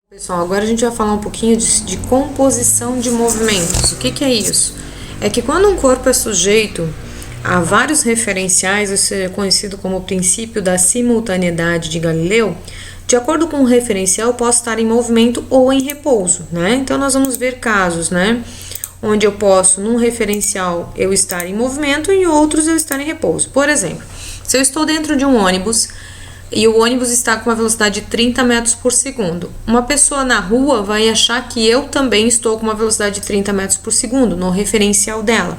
Pessoal, agora a gente vai falar um pouquinho de composição de movimentos. O que é isso? É que quando um corpo é sujeito a vários referenciais, isso é conhecido como o princípio da simultaneidade de Galileu, de acordo com o referencial, eu posso estar em movimento ou em repouso, né? Então, nós vamos ver casos, né? Onde eu posso, num referencial, eu estar em movimento e em outros eu estar em repouso. Por exemplo, se eu estou dentro de um ônibus e o ônibus está com uma velocidade de 30 metros por segundo. Uma pessoa na rua vai achar que eu também estou com uma velocidade de 30 metros por segundo, no referencial dela.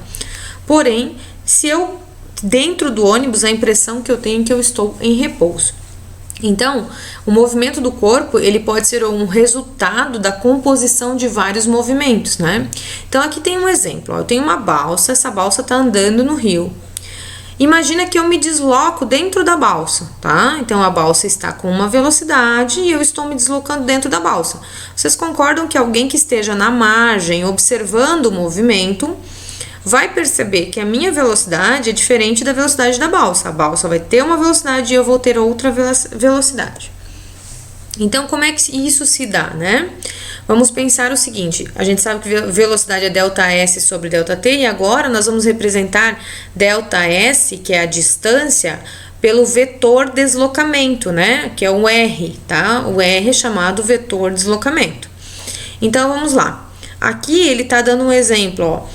Porém, se eu, dentro do ônibus, a impressão que eu tenho é que eu estou em repouso. Então, o movimento do corpo, ele pode ser um resultado da composição de vários movimentos, né? Então, aqui tem um exemplo. Ó, eu tenho uma balsa, essa balsa está andando no rio. Imagina que eu me desloco dentro da balsa, tá? Então, a balsa está com uma velocidade e eu estou me deslocando dentro da balsa. Vocês concordam que alguém que esteja na margem, observando o movimento, vai perceber que a minha velocidade é diferente da velocidade da balsa. A balsa vai ter uma velocidade e eu vou ter outra velocidade. Então, como é que isso se dá, né? Vamos pensar o seguinte, a gente sabe que velocidade é ΔS sobre ΔT e agora nós vamos representar ΔS, que é a distância, pelo vetor deslocamento, né? Que é o R, tá? O R é chamado vetor deslocamento. Então, vamos lá. Aqui ele tá dando um exemplo, ó.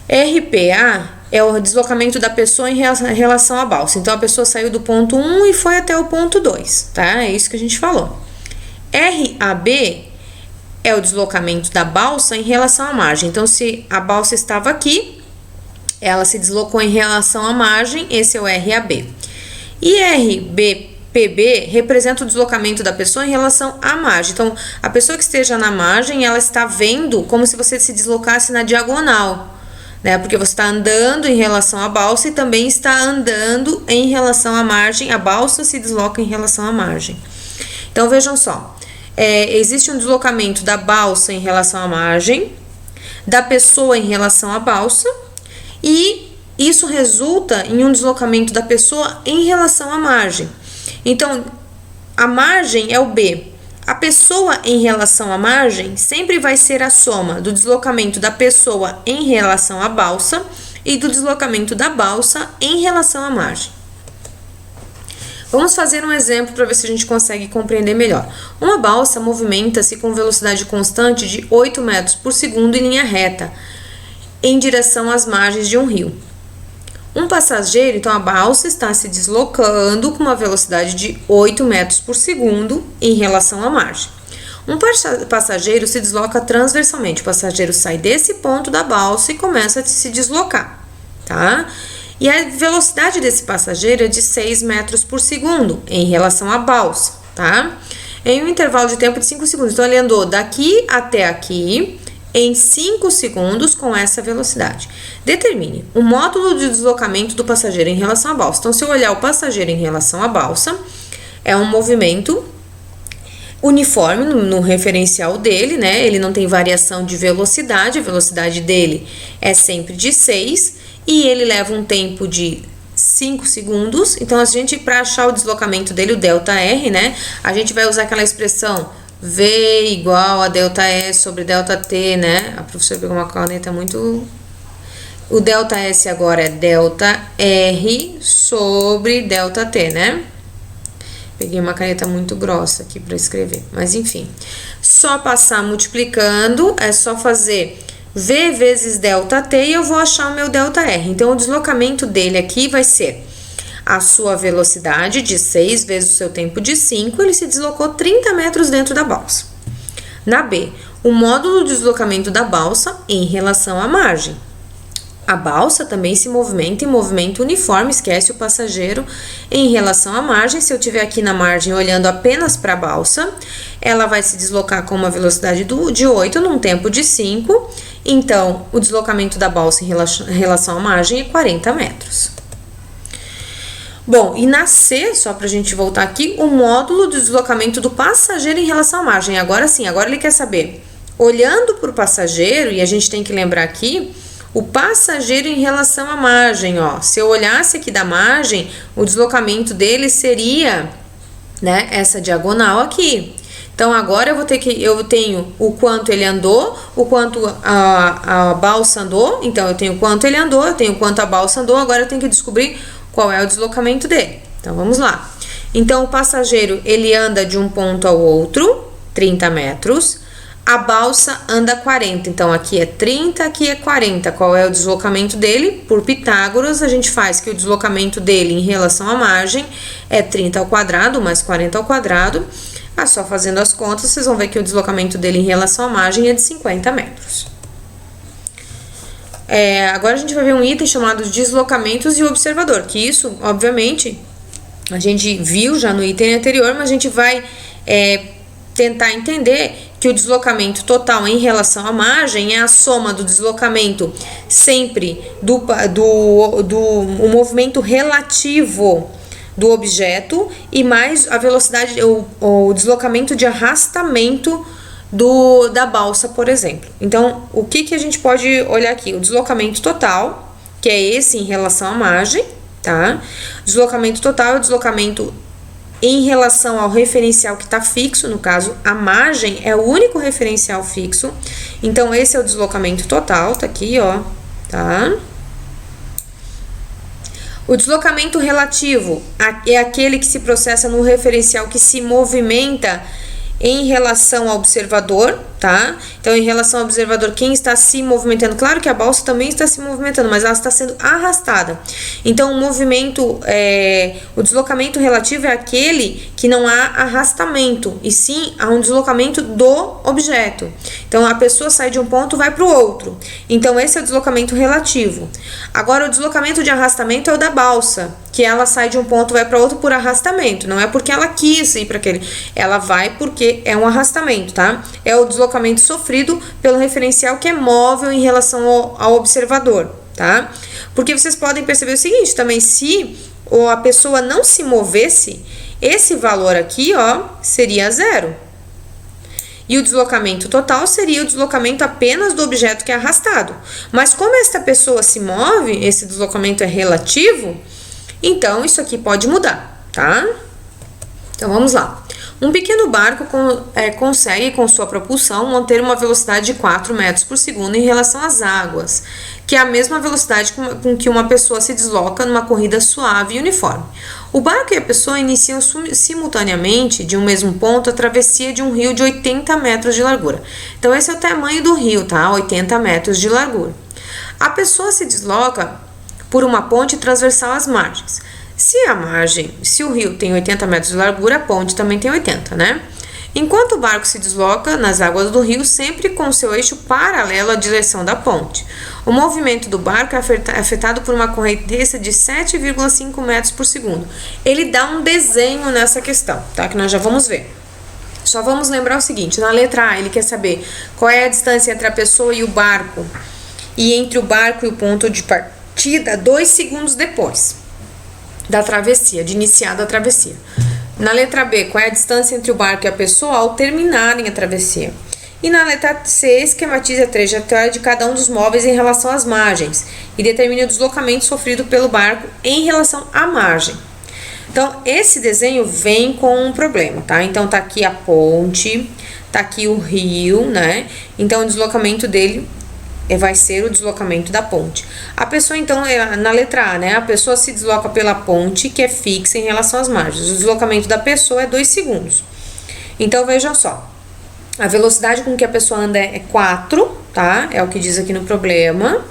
RPA é o deslocamento da pessoa em relação à balsa. Então, a pessoa saiu do ponto 1 e foi até o ponto 2, tá? É isso que a gente falou. RAB é o deslocamento da balsa em relação à margem. Então, se a balsa estava aqui, ela se deslocou em relação à margem, esse é o RAB. E RBPB representa o deslocamento da pessoa em relação à margem. Então, a pessoa que esteja na margem, ela está vendo como se você se deslocasse na diagonal, né? Porque você está andando em relação à balsa e também está andando em relação à margem. A balsa se desloca em relação à margem. Então, vejam só. Existe um deslocamento da balsa em relação à margem, da pessoa em relação à balsa, e isso resulta em um deslocamento da pessoa em relação à margem. Então, a margem é o B. A pessoa em relação à margem sempre vai ser a soma do deslocamento da pessoa em relação à balsa e do deslocamento da balsa em relação à margem. Vamos fazer um exemplo para ver se a gente consegue compreender melhor. Uma balsa movimenta-se com velocidade constante de 8 metros por segundo em linha reta, em direção às margens de um rio. Um passageiro, então a balsa está se deslocando com uma velocidade de 8 metros por segundo em relação à margem. Um passageiro se desloca transversalmente. O passageiro sai desse ponto da balsa e começa a se deslocar, tá? E a velocidade desse passageiro é de 6 metros por segundo em relação à balsa, tá? Em um intervalo de tempo de 5 segundos. Então, ele andou daqui até aqui em 5 segundos com essa velocidade. Determine o módulo de deslocamento do passageiro em relação à balsa. Então, se eu olhar o passageiro em relação à balsa, é um movimento uniforme no referencial dele, né? Ele não tem variação de velocidade, a velocidade dele é sempre de 6 e ele leva um tempo de 5 segundos. Então, a gente, para achar o deslocamento dele, o ΔR, né? A gente vai usar aquela expressão V igual a ΔS sobre ΔT, né? A professora pegou uma caneta muito... O ΔS agora é ΔR sobre ΔT, né? Peguei uma caneta muito grossa aqui para escrever, mas enfim. Só passar multiplicando, é só fazer V vezes ΔT e eu vou achar o meu ΔR. Então, o deslocamento dele aqui vai ser a sua velocidade de 6 vezes o seu tempo de 5, ele se deslocou 30 metros dentro da balsa. Na B, o módulo de deslocamento da balsa em relação à margem. A balsa também se movimenta em movimento uniforme, esquece o passageiro, em relação à margem. Se eu estiver aqui na margem olhando apenas para a balsa, ela vai se deslocar com uma velocidade de 8 num tempo de 5. Então, o deslocamento da balsa em relação à margem é 40 metros. Bom, e na C, só para a gente voltar aqui, o módulo de deslocamento do passageiro em relação à margem. Agora sim, agora ele quer saber, olhando para o passageiro, e a gente tem que lembrar aqui, o passageiro em relação à margem, ó. Se eu olhasse aqui da margem, o deslocamento dele seria, né, essa diagonal aqui. Então agora eu tenho o quanto ele andou, o quanto a balsa andou, então eu tenho o quanto ele andou, eu tenho o quanto a balsa andou, agora eu tenho que descobrir qual é o deslocamento dele. Então vamos lá. Então o passageiro ele anda de um ponto ao outro, 30 metros, a balsa anda 40, então aqui é 30, aqui é 40. Qual é o deslocamento dele? Por Pitágoras, a gente faz que o deslocamento dele em relação à margem é 30 ao quadrado mais 40 ao quadrado. Só fazendo as contas, vocês vão ver que o deslocamento dele em relação à margem é de 50 metros. Agora a gente vai ver um item chamado deslocamentos e observador, que isso, obviamente, a gente viu já no item anterior, mas a gente vai tentar entender que o deslocamento total em relação à margem é a soma do deslocamento sempre o movimento relativo do objeto e mais a velocidade, o deslocamento de arrastamento da balsa, por exemplo. Então, o que a gente pode olhar aqui? O deslocamento total, que é esse em relação à margem, tá? Deslocamento total é o deslocamento em relação ao referencial que está fixo, no caso, a margem é o único referencial fixo. Então, esse é o deslocamento total, tá aqui, ó, tá? O deslocamento relativo é aquele que se processa no referencial que se movimenta em relação ao observador, tá? Então, em relação ao observador, quem está se movimentando? Claro que a balsa também está se movimentando, mas ela está sendo arrastada. Então, o deslocamento relativo é aquele que não há arrastamento, e sim há um deslocamento do objeto. Então, a pessoa sai de um ponto e vai para o outro. Então, esse é o deslocamento relativo. Agora, o deslocamento de arrastamento é o da balsa, que ela sai de um ponto e vai para outro por arrastamento. Não é porque ela quis ir para aquele. Ela vai porque é um arrastamento, tá? É o deslocamento sofrido pelo referencial que é móvel em relação ao observador, tá? Porque vocês podem perceber o seguinte também, se a pessoa não se movesse, esse valor aqui, ó, seria zero. E o deslocamento total seria o deslocamento apenas do objeto que é arrastado. Mas como esta pessoa se move, esse deslocamento é relativo, então isso aqui pode mudar, tá? Então vamos lá. Um pequeno barco consegue, com sua propulsão, manter uma velocidade de 4 metros por segundo em relação às águas, que é a mesma velocidade com que uma pessoa se desloca numa corrida suave e uniforme. O barco e a pessoa iniciam simultaneamente, de um mesmo ponto, a travessia de um rio de 80 metros de largura. Então, esse é o tamanho do rio, tá? 80 metros de largura. A pessoa se desloca por uma ponte transversal às margens. Se o rio tem 80 metros de largura, a ponte também tem 80, né? Enquanto o barco se desloca nas águas do rio, sempre com seu eixo paralelo à direção da ponte. O movimento do barco é afetado por uma correnteza de 7,5 metros por segundo. Ele dá um desenho nessa questão, tá? Que nós já vamos ver. Só vamos lembrar o seguinte, na letra A ele quer saber qual é a distância entre a pessoa e o barco, e entre o barco e o ponto de partida 2 segundos depois da travessia, de iniciada a travessia. Na letra B, qual é a distância entre o barco e a pessoa ao terminarem a travessia. E na letra C, esquematize a trajetória de cada um dos móveis em relação às margens e determine o deslocamento sofrido pelo barco em relação à margem. Então, esse desenho vem com um problema, tá? Então, tá aqui a ponte, tá aqui o rio, né? Então, o deslocamento dele vai ser o deslocamento da ponte. A pessoa, então, na letra A, né? A pessoa se desloca pela ponte, que é fixa em relação às margens. O deslocamento da pessoa é 2 segundos. Então, vejam só. A velocidade com que a pessoa anda é 4, tá? É o que diz aqui no problema.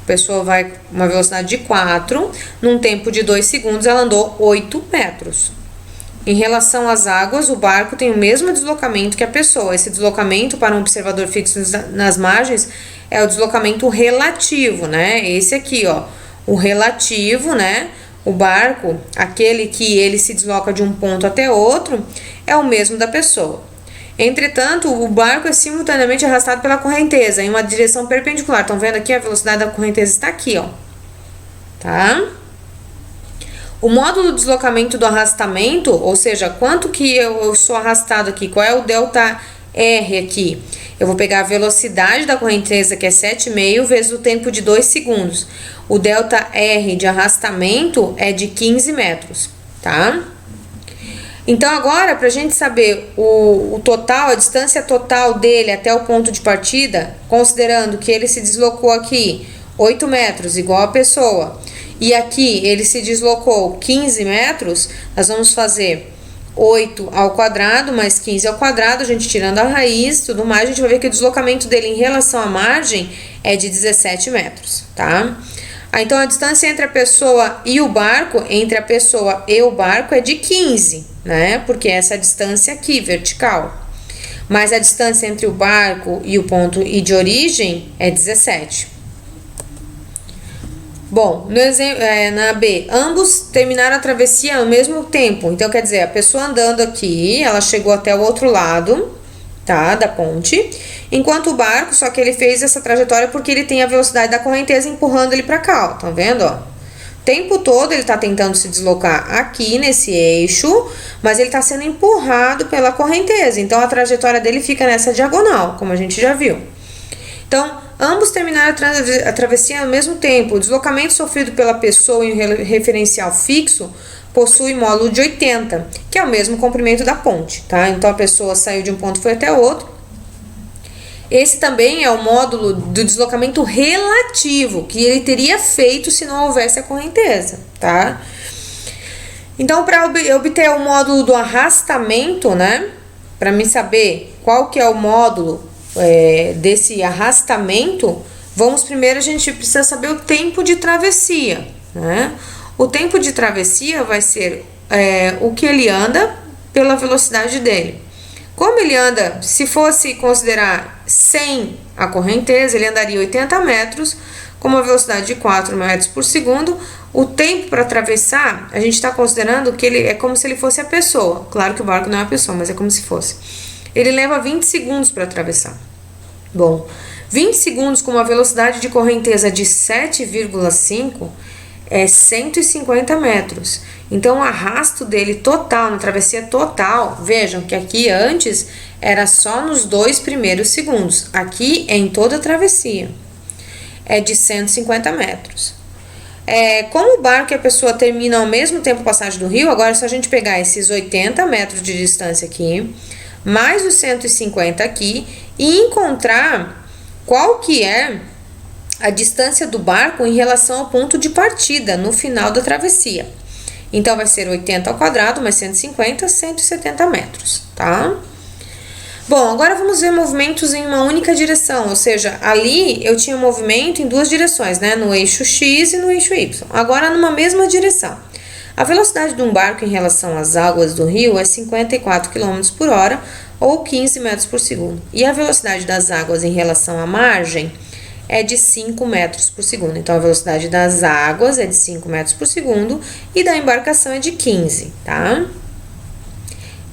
A pessoa vai com uma velocidade de 4. Num tempo de 2 segundos, ela andou 8 metros. Em relação às águas, o barco tem o mesmo deslocamento que a pessoa. Esse deslocamento para um observador fixo nas margens é o deslocamento relativo, né? Esse aqui, ó, o relativo, né? O barco, aquele que ele se desloca de um ponto até outro, é o mesmo da pessoa. Entretanto, o barco é simultaneamente arrastado pela correnteza em uma direção perpendicular. Estão vendo aqui? A velocidade da correnteza está aqui, ó. Tá? O módulo do deslocamento do arrastamento, ou seja, quanto que eu sou arrastado aqui, qual é o delta R aqui? Eu vou pegar a velocidade da correnteza, que é 7,5, vezes o tempo de 2 segundos. O delta R de arrastamento é de 15 metros, tá? Então agora, para a gente saber o total, a distância total dele até o ponto de partida, considerando que ele se deslocou aqui 8 metros, igual a pessoa, e aqui ele se deslocou 15 metros, nós vamos fazer 8 ao quadrado mais 15 ao quadrado, a gente tirando a raiz, tudo mais, a gente vai ver que o deslocamento dele em relação à margem é de 17 metros, tá? Então, a distância entre a pessoa e o barco, entre a pessoa e o barco é de 15, né? Porque essa é a distância aqui, vertical. Mas a distância entre o barco e o ponto de origem é 17. Bom, no exemplo, na B, ambos terminaram a travessia ao mesmo tempo. Então, quer dizer, a pessoa andando aqui, ela chegou até o outro lado, tá, da ponte, enquanto o barco, só que ele fez essa trajetória porque ele tem a velocidade da correnteza empurrando ele para cá, ó, tá vendo, ó? O tempo todo ele tá tentando se deslocar aqui nesse eixo, mas ele tá sendo empurrado pela correnteza, então a trajetória dele fica nessa diagonal, como a gente já viu. Então, ambos terminaram a travessia ao mesmo tempo. O deslocamento sofrido pela pessoa em um referencial fixo possui módulo de 80, que é o mesmo comprimento da ponte, tá? Então, a pessoa saiu de um ponto e foi até o outro. Esse também é o módulo do deslocamento relativo, que ele teria feito se não houvesse a correnteza, tá? Então, para obter o módulo do arrastamento, né? Para mim saber qual que é o módulo desse arrastamento, a gente precisa saber o tempo de travessia, né? O tempo de travessia vai ser o que ele anda pela velocidade dele. Como ele anda, se fosse considerar sem a correnteza, ele andaria 80 metros, com uma velocidade de 4 metros por segundo. O tempo para atravessar, a gente está considerando que ele é como se ele fosse a pessoa. Claro que o barco não é a pessoa, mas é como se fosse. Ele leva 20 segundos para atravessar. Bom, 20 segundos com uma velocidade de correnteza de 7,5 é 150 metros. Então, o arrasto dele total, na travessia total, vejam que aqui antes era só nos 2 primeiros segundos. Aqui é em toda a travessia. É de 150 metros. Como o barco e a pessoa terminam ao mesmo tempo a passagem do rio, agora é só a gente pegar esses 80 metros de distância aqui, mais os 150 aqui, e encontrar qual que é a distância do barco em relação ao ponto de partida no final da travessia. Então, vai ser 80 ao quadrado mais 150, 170 metros, tá? Bom, agora vamos ver movimentos em uma única direção, ou seja, ali eu tinha movimento em duas direções, né? No eixo X e no eixo Y. Agora, numa mesma direção. A velocidade de um barco em relação às águas do rio é 54 km por hora ou 15 metros por segundo. E a velocidade das águas em relação à margem é de 5 metros por segundo. Então, a velocidade das águas é de 5 metros por segundo e da embarcação é de 15, tá?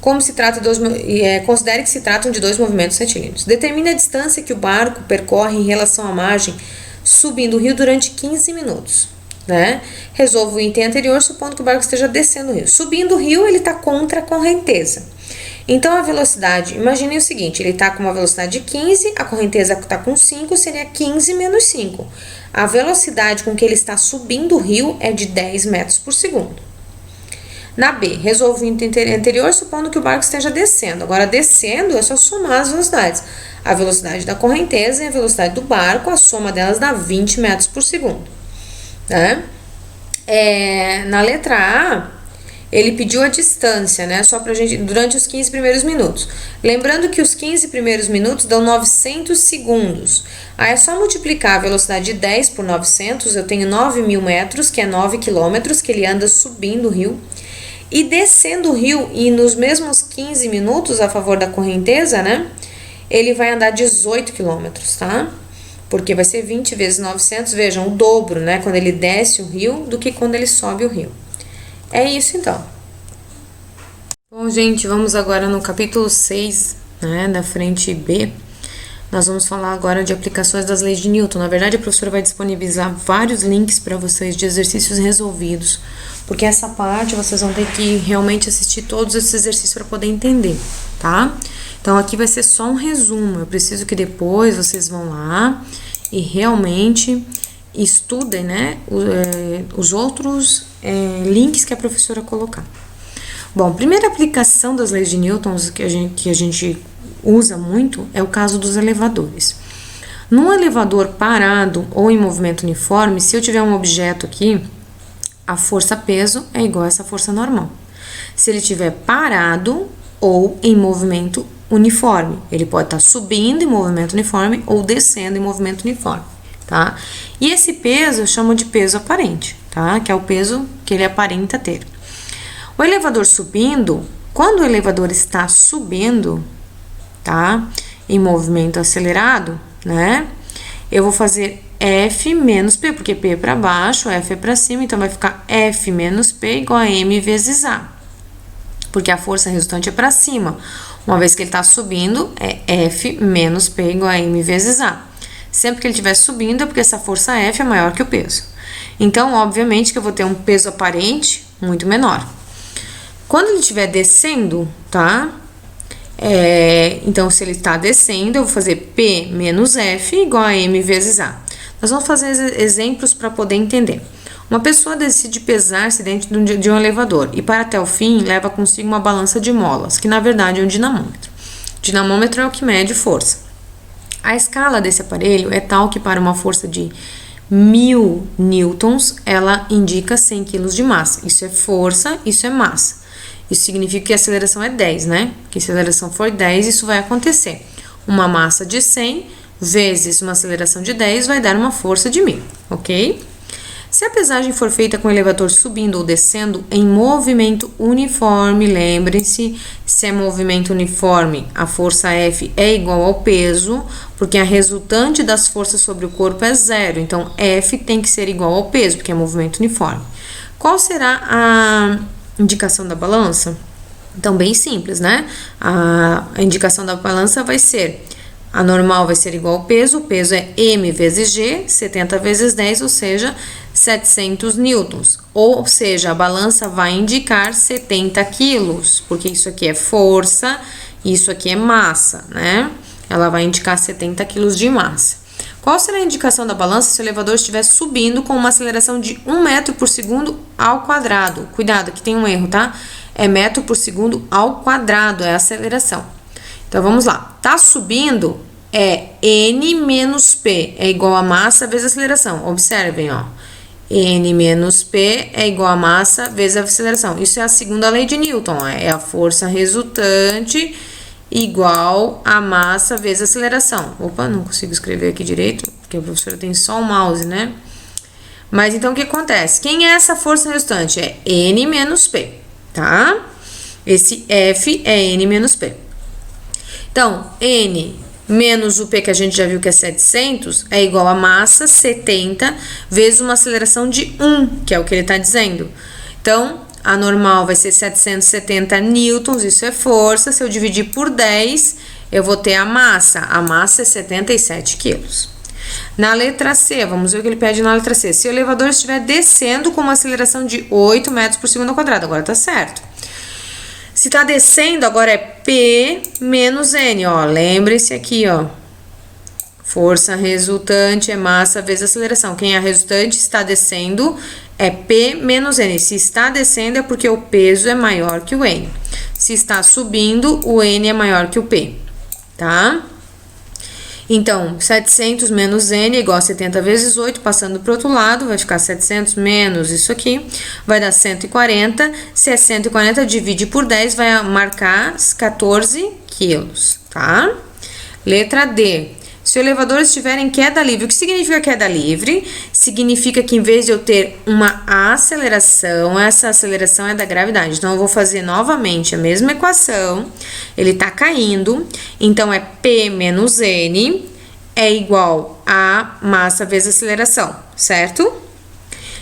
Considere que se tratam de dois movimentos retilíneos. Determine a distância que o barco percorre em relação à margem, subindo o rio durante 15 minutos. Né? Resolva o item anterior, supondo que o barco esteja descendo o rio. Subindo o rio, ele está contra a correnteza. Então, a velocidade, imagine o seguinte, ele está com uma velocidade de 15, a correnteza está com 5, seria 15 menos 5. A velocidade com que ele está subindo o rio é de 10 metros por segundo. Na B, resolva o item anterior, supondo que o barco esteja descendo. Agora, descendo é só somar as velocidades. A velocidade da correnteza e a velocidade do barco, a soma delas dá 20 metros por segundo. Né? Na letra A, ele pediu a distância, né? Só pra gente, durante os 15 primeiros minutos. Lembrando que os 15 primeiros minutos dão 900 segundos. Aí é só multiplicar a velocidade de 10 por 900, eu tenho 9.000 metros, que é 9 quilômetros, que ele anda subindo o rio. E descendo o rio, e nos mesmos 15 minutos, a favor da correnteza, né? Ele vai andar 18 quilômetros, tá? Porque vai ser 20 vezes 900, vejam, o dobro, né? Quando ele desce o rio, do que quando ele sobe o rio. É isso, então. Bom, gente, vamos agora no capítulo 6, né? Da frente B. Nós vamos falar agora de aplicações das leis de Newton. Na verdade, a professora vai disponibilizar vários links para vocês de exercícios resolvidos, porque essa parte vocês vão ter que realmente assistir todos esses exercícios para poder entender, tá? Então, aqui vai ser só um resumo. Eu preciso que depois vocês vão lá e realmente estudem, né, os outros links que a professora colocar. Bom, primeira aplicação das leis de Newton que a gente usa muito é o caso dos elevadores. Num elevador parado ou em movimento uniforme, se eu tiver um objeto aqui, a força peso é igual a essa força normal. Se ele estiver parado ou em movimento uniforme, ele pode estar subindo em movimento uniforme ou descendo em movimento uniforme, tá? E esse peso eu chamo de peso aparente, tá? Que é o peso que ele aparenta ter. O elevador subindo, quando o elevador está subindo, tá? Em movimento acelerado, né? Eu vou fazer F menos P, porque P é para baixo, F é para cima, então vai ficar F menos P igual a M vezes A. Porque a força resultante é para cima. Uma vez que ele está subindo, é F menos P igual a M vezes A. Sempre que ele estiver subindo, é porque essa força F é maior que o peso. Então, obviamente, que eu vou ter um peso aparente muito menor. Quando ele estiver descendo, tá? Então, se ele está descendo, eu vou fazer P menos F igual a M vezes A. Nós vamos fazer exemplos para poder entender. Uma pessoa decide pesar-se dentro de um elevador e, para até o fim, leva consigo uma balança de molas, que na verdade é um dinamômetro. O dinamômetro é o que mede força. A escala desse aparelho é tal que, para uma força de 1000 newtons, ela indica 100 kg de massa. Isso é força, isso é massa. Isso significa que a aceleração é 10, né? Que se a aceleração for 10, isso vai acontecer. Uma massa de 100 vezes uma aceleração de 10 vai dar uma força de 1000, ok? Se a pesagem for feita com o elevador subindo ou descendo em movimento uniforme, lembrem-se, se é movimento uniforme, a força F é igual ao peso, porque a resultante das forças sobre o corpo é zero, então F tem que ser igual ao peso, porque é movimento uniforme. Qual será a indicação da balança? Então, bem simples, né? A indicação da balança vai ser: a normal vai ser igual ao peso, o peso é M vezes G, 70 vezes 10, ou seja, 700 newtons. Ou seja, a balança vai indicar 70 quilos, porque isso aqui é força, isso aqui é massa, né? Ela vai indicar 70 quilos de massa. Qual será a indicação da balança se o elevador estiver subindo com uma aceleração de 1 metro por segundo ao quadrado? Cuidado, aqui tem um erro, tá? É metro por segundo ao quadrado, é a aceleração. Então, vamos lá. Tá subindo, é N menos P, é igual a massa vezes a aceleração. Observem, ó. N menos P é igual a massa vezes a aceleração. Isso é a segunda lei de Newton, é a força resultante igual a massa vezes a aceleração. Opa, não consigo escrever aqui direito, porque a professora tem só o mouse, né? Mas então, o que acontece? Quem é essa força resultante? É N menos P, tá? Esse F é N menos P. Então, N menos o P, que a gente já viu que é 700, é igual a massa 70 vezes uma aceleração de 1, que é o que ele está dizendo. Então, a normal vai ser 770 newtons, isso é força. Se eu dividir por 10, eu vou ter a massa. A massa é 77 quilos. Na letra C, vamos ver o que ele pede na letra C. Se o elevador estiver descendo com uma aceleração de 8 metros por segundo ao quadrado, agora tá certo. Se tá descendo, agora é P menos N, ó. Lembre-se aqui, ó. Força resultante é massa vezes aceleração. Quem é a resultante está descendo é P menos N. Se está descendo é porque o peso é maior que o N. Se está subindo, o N é maior que o P, tá? Então, 700 menos N é igual a 70 vezes 8, passando para o outro lado, vai ficar 700 menos isso aqui, vai dar 140. Se é 140, divide por 10, vai marcar 14 quilos, tá? Letra D. Se o elevador estiver em queda livre, o que significa queda livre? Significa que em vez de eu ter uma aceleração, essa aceleração é da gravidade. Então, eu vou fazer novamente a mesma equação. Ele está caindo, então é P menos N é igual a massa vezes aceleração, certo?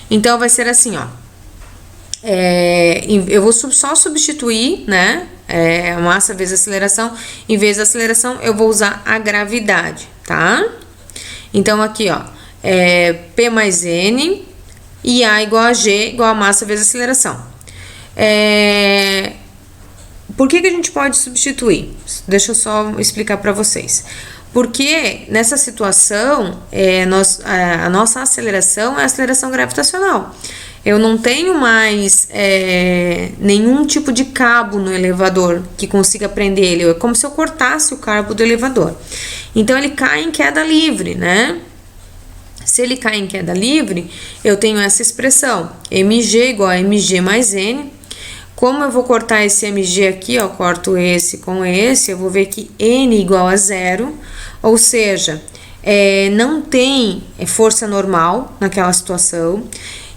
Então, vai ser assim, ó. Eu vou só substituir, né? A massa vezes aceleração. Em vez da aceleração, eu vou usar a gravidade, tá? Então, aqui, ó, P mais N e A igual a G igual a massa vezes aceleração. Por que a gente pode substituir? Deixa eu só explicar para vocês. Porque nessa situação, a nossa aceleração é a aceleração gravitacional. eu não tenho mais nenhum tipo de cabo no elevador que consiga prender ele. É como se eu cortasse o cabo do elevador. Então, ele cai em queda livre, né? Se ele cai em queda livre, eu tenho essa expressão, mg igual a mg mais n. Como eu vou cortar esse mg aqui, ó, corto esse com esse, eu vou ver que n igual a 0, ou seja, não tem força normal naquela situação.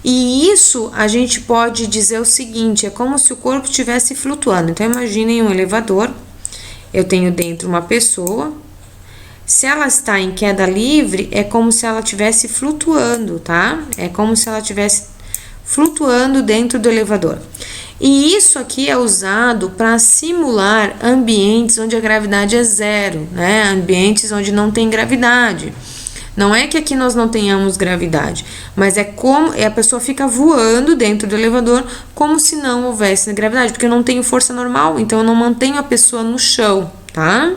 E isso a gente pode dizer o seguinte, é como se o corpo estivesse flutuando. Então, imaginem um elevador, eu tenho dentro uma pessoa. Se ela está em queda livre, é como se ela estivesse flutuando, tá? É como se ela estivesse flutuando dentro do elevador. E isso aqui é usado para simular ambientes onde a gravidade é zero, né? Ambientes onde não tem gravidade. Não é que aqui nós não tenhamos gravidade, mas é como a pessoa fica voando dentro do elevador como se não houvesse gravidade, porque eu não tenho força normal, então eu não mantenho a pessoa no chão, tá?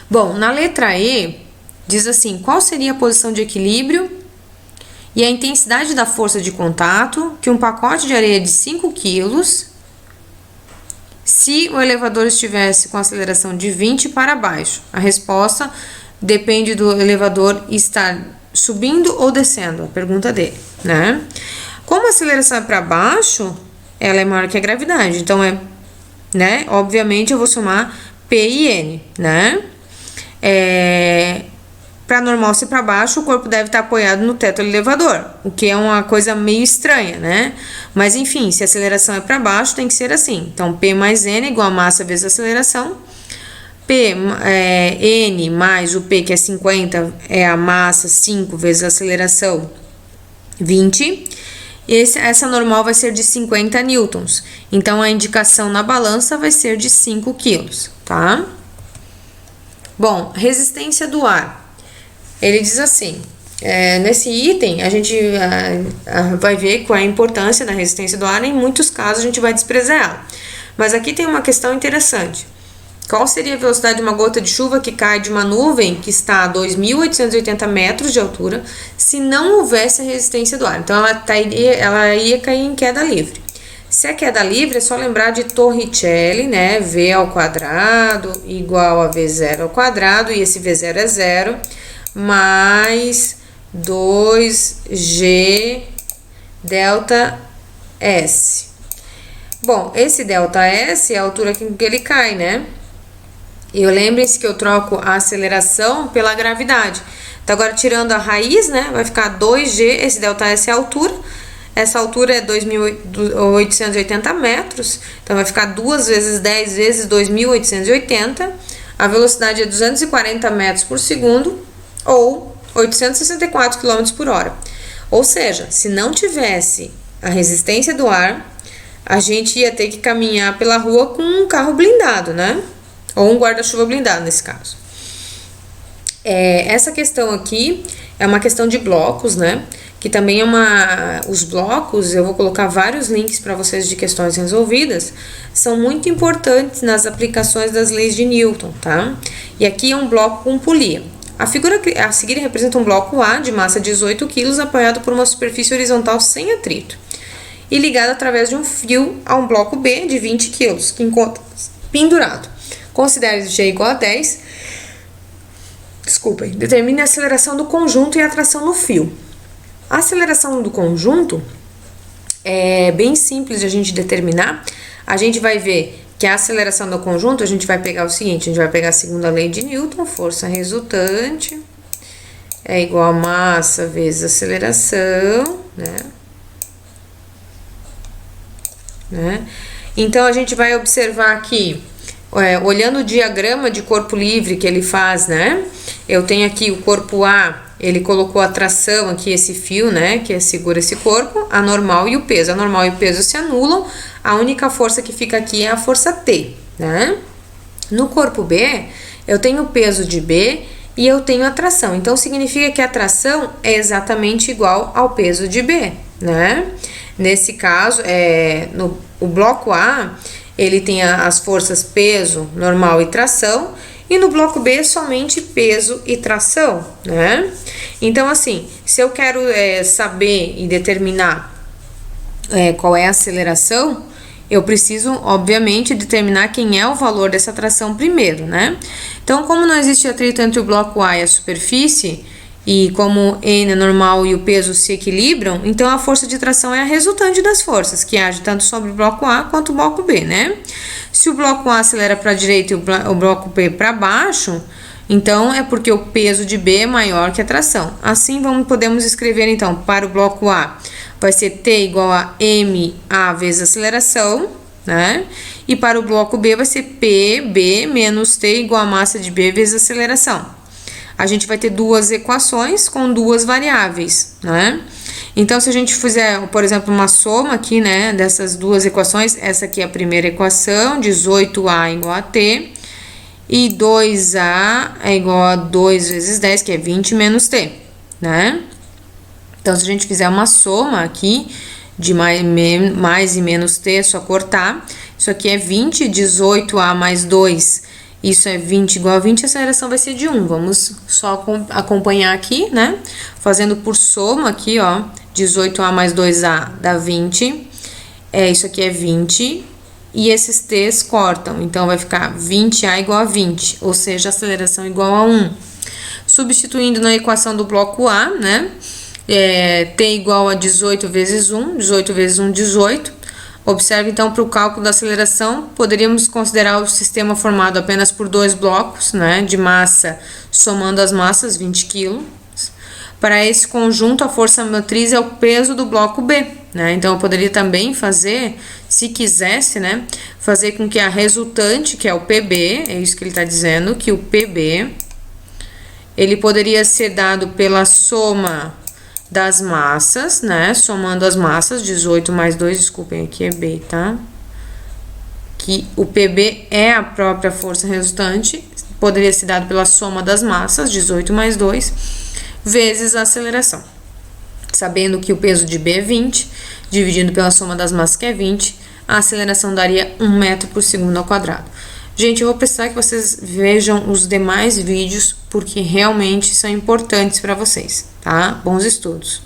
Bom, na letra E, diz assim, qual seria a posição de equilíbrio e a intensidade da força de contato que um pacote de areia de 5 kg, se o elevador estivesse com aceleração de 20 para baixo? A resposta depende do elevador estar subindo ou descendo, a pergunta dele, né? Como a aceleração é para baixo, ela é maior que a gravidade, então né? Obviamente eu vou somar P e N, né? Para normal ser para baixo, o corpo deve estar apoiado no teto do elevador, o que é uma coisa meio estranha, né? Mas enfim, se a aceleração é para baixo, tem que ser assim. Então, P mais N igual a massa vezes a aceleração. N mais o P, que é 50, é a massa, 5 vezes a aceleração, 20. Essa normal vai ser de 50 newtons. Então, a indicação na balança vai ser de 5 quilos, tá? Bom, resistência do ar. Ele diz assim, nesse item a gente vai ver qual é a importância da resistência do ar. Em muitos casos a gente vai desprezar ela. Mas aqui tem uma questão interessante. Qual seria a velocidade de uma gota de chuva que cai de uma nuvem que está a 2.880 metros de altura se não houvesse a resistência do ar? Então, ela ia cair em queda livre. Se é queda livre, é só lembrar de Torricelli, né? V ao quadrado igual a V0 ao quadrado, e esse V0 é 0, mais 2G delta S. Bom, esse delta S é a altura que ele cai, né? E lembrem-se que eu troco a aceleração pela gravidade. Então, agora tirando a raiz, né? Vai ficar 2G, esse delta S é a altura. Essa altura é 2.880 metros, então vai ficar 2 vezes 10 vezes 2.880. A velocidade é 240 metros por segundo ou 864 km por hora. Ou seja, se não tivesse a resistência do ar, a gente ia ter que caminhar pela rua com um carro blindado, né? Ou um guarda-chuva blindado nesse caso. Essa questão aqui é uma questão de blocos, né? Que também os blocos, eu vou colocar vários links para vocês de questões resolvidas, são muito importantes nas aplicações das leis de Newton, tá? E aqui é um bloco com polia. A figura a seguir representa um bloco A de massa 18 kg apoiado por uma superfície horizontal sem atrito e ligado através de um fio a um bloco B de 20 kg, que encontra pendurado. Considere G igual a 10. Desculpem. Determine a aceleração do conjunto e a tração no fio. A aceleração do conjunto é bem simples de a gente determinar. A gente vai ver que a aceleração do conjunto, a gente vai pegar o seguinte, a gente vai pegar a segunda lei de Newton, força resultante é igual a massa vezes aceleração, né? Então, a gente vai observar aqui, olhando o diagrama de corpo livre que ele faz, né? Eu tenho aqui o corpo A, ele colocou a tração aqui, esse fio, né, que segura esse corpo, a normal e o peso. A normal e o peso se anulam, a única força que fica aqui é a força T, né? No corpo B, eu tenho o peso de B e eu tenho a tração. Então, significa que a tração é exatamente igual ao peso de B, né? Nesse caso, o bloco A, ele tem as forças peso, normal e tração, e no bloco B somente peso e tração, né? Então, assim, se eu quero saber e determinar qual é a aceleração, eu preciso, obviamente, determinar quem é o valor dessa tração primeiro, né? Então, como não existe atrito entre o bloco A e a superfície, e como N é normal e o peso se equilibram, então a força de tração é a resultante das forças, que age tanto sobre o bloco A quanto o bloco B, né? Se o bloco A acelera para a direita e o bloco B para baixo, então é porque o peso de B é maior que a tração. Assim, podemos escrever, então, para o bloco A, vai ser T igual a MA vezes aceleração, né? E para o bloco B vai ser PB menos T igual a massa de B vezes aceleração. A gente vai ter duas equações com duas variáveis, né? Então, se a gente fizer, por exemplo, uma soma aqui, né, dessas duas equações, essa aqui é a primeira equação, 18A igual a T, e 2A é igual a 2 vezes 10, que é 20 menos T, né? Então, se a gente fizer uma soma aqui de mais e menos T, é só cortar. Isso aqui é 20, 18A mais 2, isso é 20 igual a 20, a aceleração vai ser de 1. Vamos só acompanhar aqui, né? Fazendo por soma aqui, ó, 18A mais 2A dá 20, isso aqui é 20, e esses T's cortam, então vai ficar 20A igual a 20, ou seja, a aceleração igual a 1. Substituindo na equação do bloco A, né? T igual a 18 vezes 1, 18 vezes 1, 18. Observe, então, para o cálculo da aceleração, poderíamos considerar o sistema formado apenas por dois blocos, né, de massa, somando as massas, 20 kg. Para esse conjunto, a força motriz é o peso do bloco B, né? Então, eu poderia também fazer, se quisesse, né, fazer com que a resultante, que é o PB, é isso que ele está dizendo, que o PB, ele poderia ser dado pela soma das massas, né? Somando as massas, 18 mais 2, desculpem, aqui é B, tá? Que o PB é a própria força resultante, poderia ser dado pela soma das massas, 18 mais 2, vezes a aceleração. Sabendo que o peso de B é 20, dividindo pela soma das massas, que é 20, a aceleração daria 1 metro por segundo ao quadrado. Gente, eu vou precisar que vocês vejam os demais vídeos, porque realmente são importantes para vocês, tá? Bons estudos!